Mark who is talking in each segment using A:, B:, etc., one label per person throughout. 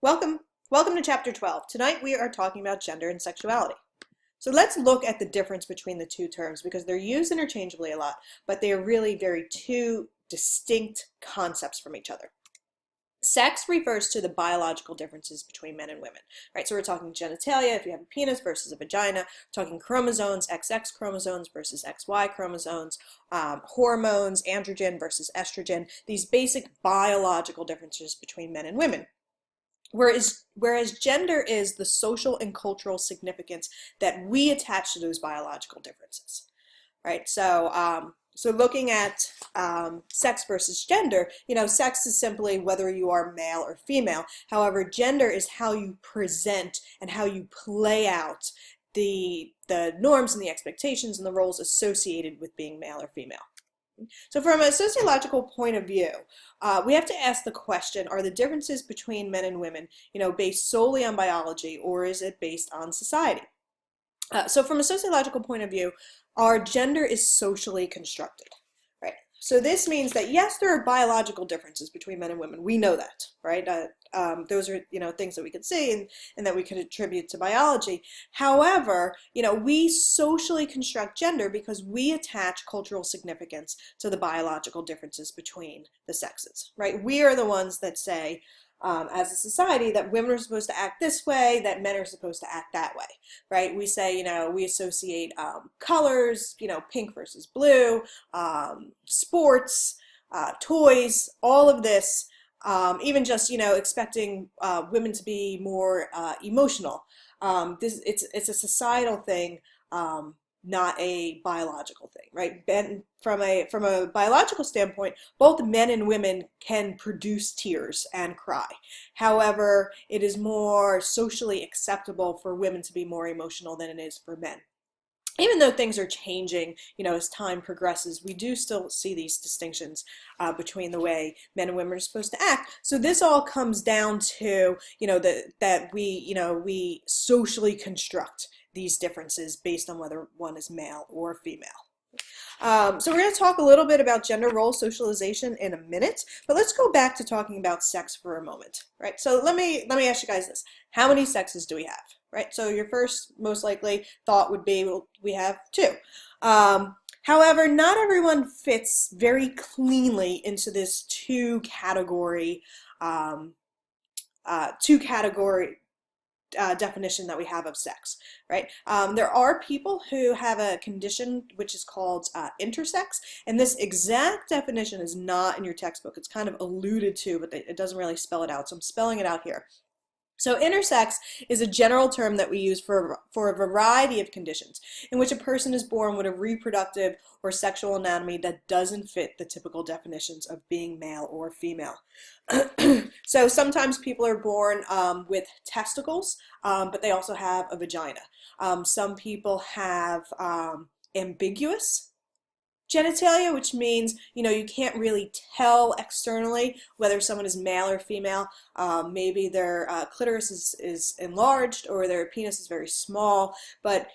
A: Welcome. Welcome to Chapter 12. Tonight we are talking about gender and sexuality. So let's look at the difference between the two terms because they're used interchangeably a lot, but they are really very two distinct concepts from each other. Sex refers to the biological differences between men and women, right? So we're talking genitalia, if you have a penis versus a vagina, we're talking chromosomes, XX chromosomes versus XY chromosomes, hormones, androgen versus estrogen, these basic biological differences between men and women. Whereas gender is the social and cultural significance that we attach to those biological differences, right? So looking at sex versus gender, sex is simply whether you are male or female. However, gender is how you present and how you play out the norms and the expectations and the roles associated with being male or female. So from a sociological point of view, we have to ask the question, are the differences between men and women, based solely on biology, or is it based on society? So from a sociological point of view, our gender is socially constructed, right? So this means that yes, there are biological differences between men and women. We know that, right? Those are things that we can see and that we can attribute to biology. However, we socially construct gender because we attach cultural significance to the biological differences between the sexes, right? We are the ones that say, as a society, that women are supposed to act this way, that men are supposed to act that way, right? We say, we associate colors, pink versus blue, sports, toys, all of this, even just, expecting women to be more emotional. It's a societal thing, not a biological thing, right? And from a biological standpoint, both men and women can produce tears and cry. However, it is more socially acceptable for women to be more emotional than it is for men. Even though things are changing, as time progresses, we do still see these distinctions between the way men and women are supposed to act. So this all comes down to, that we socially construct these differences based on whether one is male or female. So we're going to talk a little bit about gender role socialization in a minute, but let's go back to talking about sex for a moment, right? So let me ask you guys this. How many sexes do we have, right? So your first most likely thought would be, well, we have two. However, not everyone fits very cleanly into this two category definition that we have of sex, right? There are people who have a condition which is called intersex, and this exact definition is not in your textbook. It's kind of alluded to, but it doesn't really spell it out, so I'm spelling it out here. So intersex is a general term that we use for a variety of conditions in which a person is born with a reproductive or sexual anatomy that doesn't fit the typical definitions of being male or female. So sometimes people are born with testicles, but they also have a vagina. Some people have ambiguous genitalia, which means, you can't really tell externally whether someone is male or female. Maybe their clitoris is enlarged or their penis is very small, but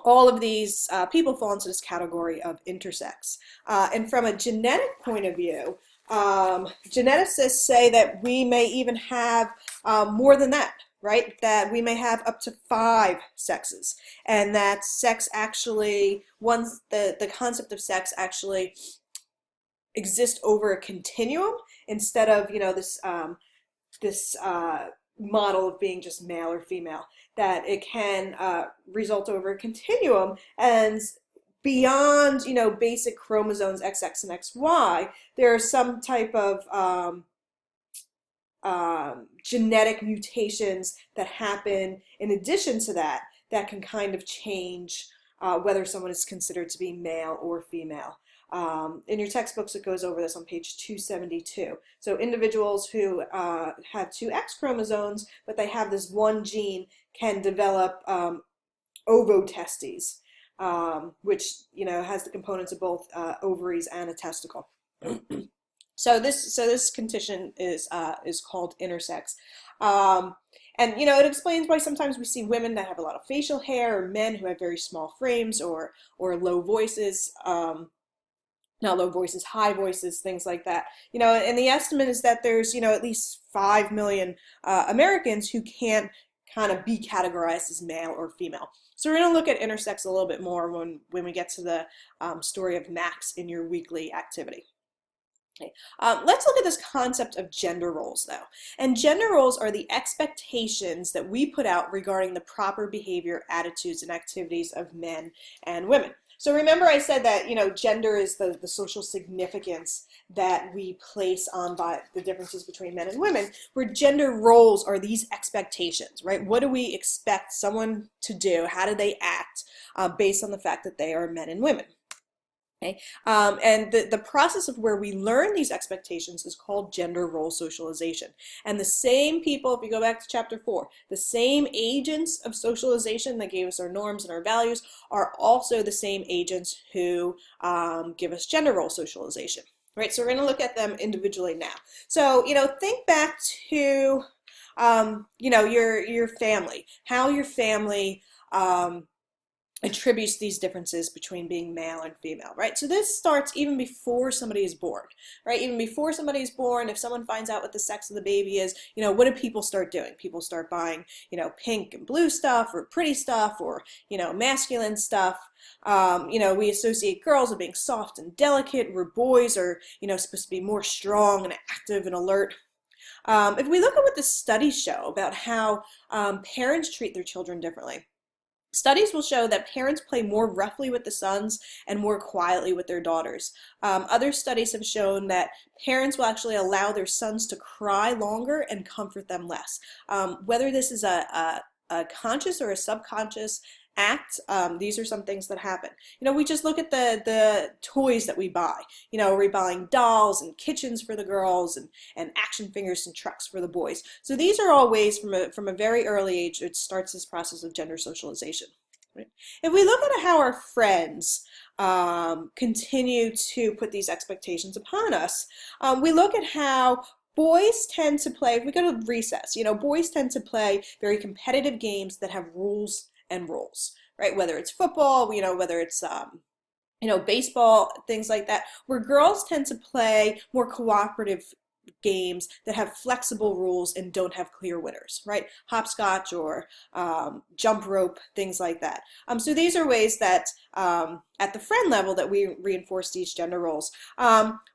A: all of these people fall into this category of intersex. And from a genetic point of view, geneticists say that we may even have more than that, right? That we may have up to 5 sexes, and that sex actually, the concept of sex actually exists over a continuum instead of, this model of being just male or female, that it can result over a continuum, and beyond, basic chromosomes XX and XY, there are some type of genetic mutations that happen in addition to that can kind of change whether someone is considered to be male or female. In your textbooks, it goes over this on page 272. So individuals who have 2 X chromosomes, but they have this one gene, can develop ovotestes, which has the components of both ovaries and a testicle. So this condition is called intersex, and it explains why sometimes we see women that have a lot of facial hair, or men who have very small frames or low voices. not low voices, high voices, things like that. And the estimate is that there's, at least 5 million Americans who can't kind of be categorized as male or female. So we're going to look at intersex a little bit more when we get to the story of Max in your weekly activity. Okay. Let's look at this concept of gender roles, though. And gender roles are the expectations that we put out regarding the proper behavior, attitudes, and activities of men and women. So remember I said that, gender is the social significance that we place on by the differences between men and women, where gender roles are these expectations, right? What do we expect someone to do? How do they act based on the fact that they are men and women? Okay. And the process of where we learn these expectations is called gender role socialization. And the same people, if you go back to chapter 4, the same agents of socialization that gave us our norms and our values are also the same agents who give us gender role socialization. Right? So we're going to look at them individually now. So, think back to, your family, how your family attributes these differences between being male and female, right? So this starts even before somebody is born, right? Even before somebody is born, if someone finds out what the sex of the baby is, what do people start doing? People start buying, pink and blue stuff or pretty stuff or, masculine stuff. We associate girls with being soft and delicate, where boys are, supposed to be more strong and active and alert. If we look at what the studies show about how parents treat their children differently, studies will show that parents play more roughly with the sons and more quietly with their daughters. Other studies have shown that parents will actually allow their sons to cry longer and comfort them less. Whether this is a conscious or a subconscious act, these are some things that happen. We just look at the toys that we buy. We're buying dolls and kitchens for the girls and action figures and trucks for the boys. So these are all ways from a very early age it starts this process of gender socialization. Right? If we look at how our friends continue to put these expectations upon us, we look at how boys tend to play, if we go to recess, boys tend to play very competitive games that have rules and roles, right? Whether it's football, whether it's baseball, things like that, where girls tend to play more cooperative games that have flexible rules and don't have clear winners, right? Hopscotch or jump rope, things like that. So these are ways that at the friend level that we reinforce these gender roles.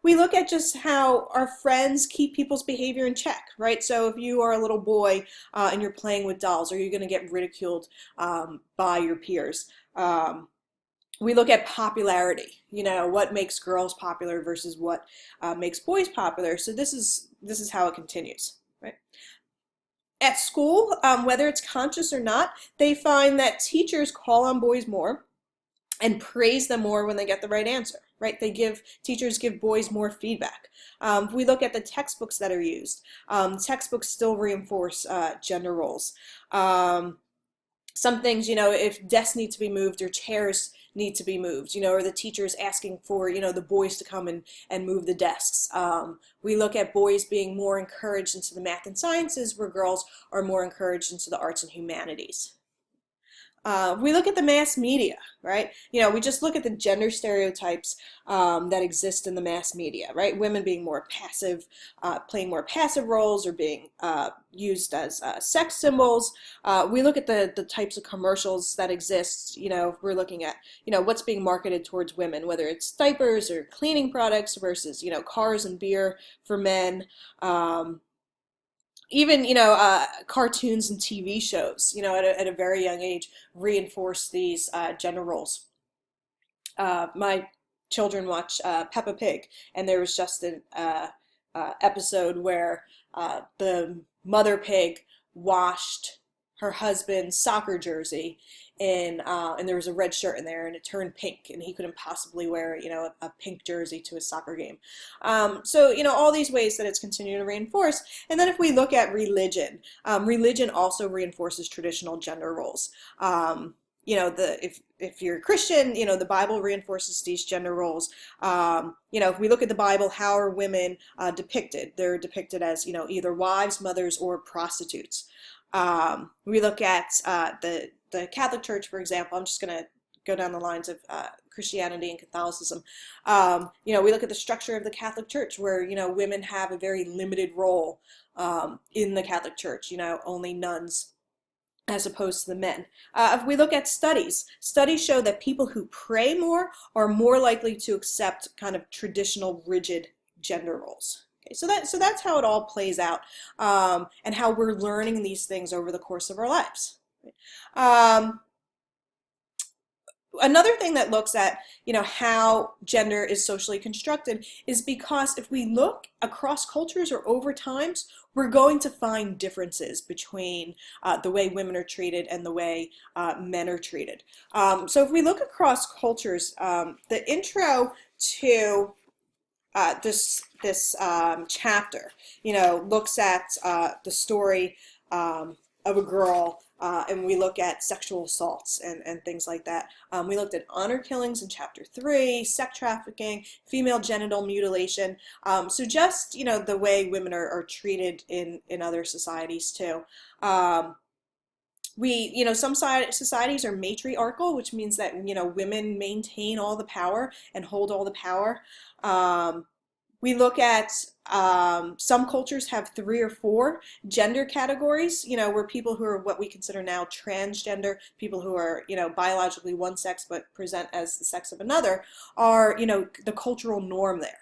A: We look at just how our friends keep people's behavior in check, right? So if you are a little boy and you're playing with dolls, are you going to get ridiculed by your peers? We look at popularity, what makes girls popular versus what makes boys popular. So this is how it continues, right? At school, whether it's conscious or not, they find that teachers call on boys more and praise them more when they get the right answer, right? Teachers give boys more feedback. If we look at the textbooks that are used, textbooks still reinforce gender roles. Some things, if desks need to be moved or chairs need to be moved, or the teachers asking for, the boys to come and move the desks. We look at boys being more encouraged into the math and sciences, where girls are more encouraged into the arts and humanities. We look at the mass media, right? We just look at the gender stereotypes that exist in the mass media, right? Women being more passive, playing more passive roles, or being used as sex symbols. We look at the types of commercials that exist. If we're looking at, what's being marketed towards women, whether it's diapers or cleaning products versus, cars and beer for men. Even cartoons and TV shows at a very young age reinforce these gender roles. My children watch Peppa Pig, and there was just an episode where the mother pig washed her husband's soccer jersey and there was a red shirt in there, and it turned pink, and he couldn't possibly wear a pink jersey to his soccer game. So all these ways that it's continuing to reinforce. And then if we look at religion, religion also reinforces traditional gender roles. If you're a Christian, the Bible reinforces these gender roles. If we look at the Bible, how are women depicted? They're depicted as either wives, mothers, or prostitutes. We look at the Catholic Church, for example. I'm just going to go down the lines of Christianity and Catholicism. We look at the structure of the Catholic Church, where women have a very limited role in the Catholic Church. Only nuns as opposed to the men. If we look at studies show that people who pray more are more likely to accept kind of traditional rigid gender roles. Okay, so that's how it all plays out, and how we're learning these things over the course of our lives. Another thing that looks at how gender is socially constructed is because if we look across cultures or over times, we're going to find differences between the way women are treated and the way men are treated. So if we look across cultures, the intro to this chapter, looks at the story of a girl, and we look at sexual assaults and things like that. We looked at honor killings in chapter 3, sex trafficking, female genital mutilation. So just, the way women are treated in other societies too. Some societies are matriarchal, which means that, women maintain all the power and hold all the power. We look at some cultures have 3 or 4 gender categories, where people who are what we consider now transgender, people who are, biologically one sex but present as the sex of another, are, the cultural norm there.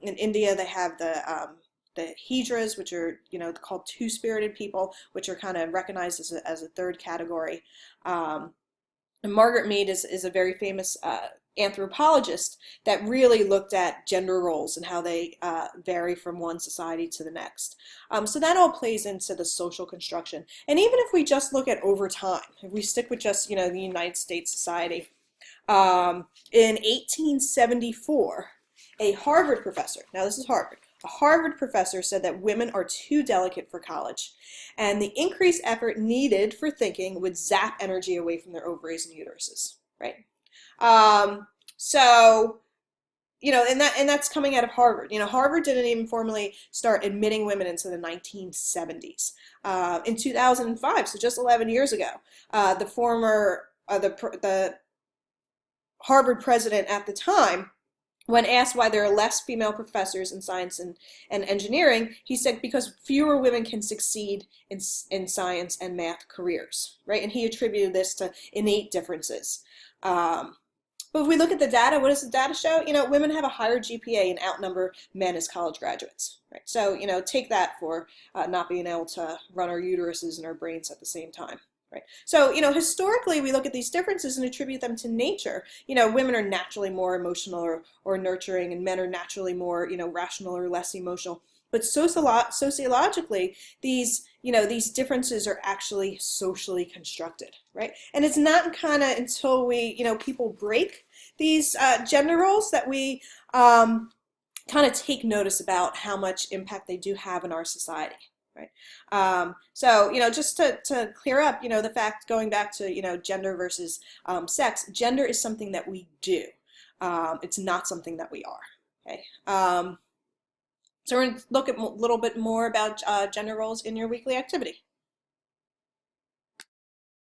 A: In India, they have the Hijras, which are, called two-spirited people, which are kind of recognized as a 3rd category. And Margaret Mead is a very famous anthropologist that really looked at gender roles and how they vary from one society to the next. So that all plays into the social construction. And even if we just look at over time, if we stick with just, the United States society, in 1874, a Harvard professor, now this is Harvard, a Harvard professor said that women are too delicate for college, and the increased effort needed for thinking would zap energy away from their ovaries and uteruses, right? And that's coming out of Harvard. Harvard didn't even formally start admitting women until the 1970s. In 2005, so just 11 years ago, the Harvard president at the time, when asked why there are less female professors in science and engineering, he said because fewer women can succeed in science and math careers, right? And he attributed this to innate differences. But if we look at the data, what does the data show? Women have a higher GPA and outnumber men as college graduates, right? So, take that for not being able to run our uteruses and our brains at the same time. Right. So, historically, we look at these differences and attribute them to nature. Women are naturally more emotional or nurturing, and men are naturally more, rational or less emotional. But sociologically, these differences are actually socially constructed, right? And it's not kind of until we, people break these gender roles that we kind of take notice about how much impact they do have in our society. Right. So, just to clear up, the fact going back to, gender versus sex, gender is something that we do. It's not something that we are. Okay. So we're going to look at a little bit more about gender roles in your weekly activity.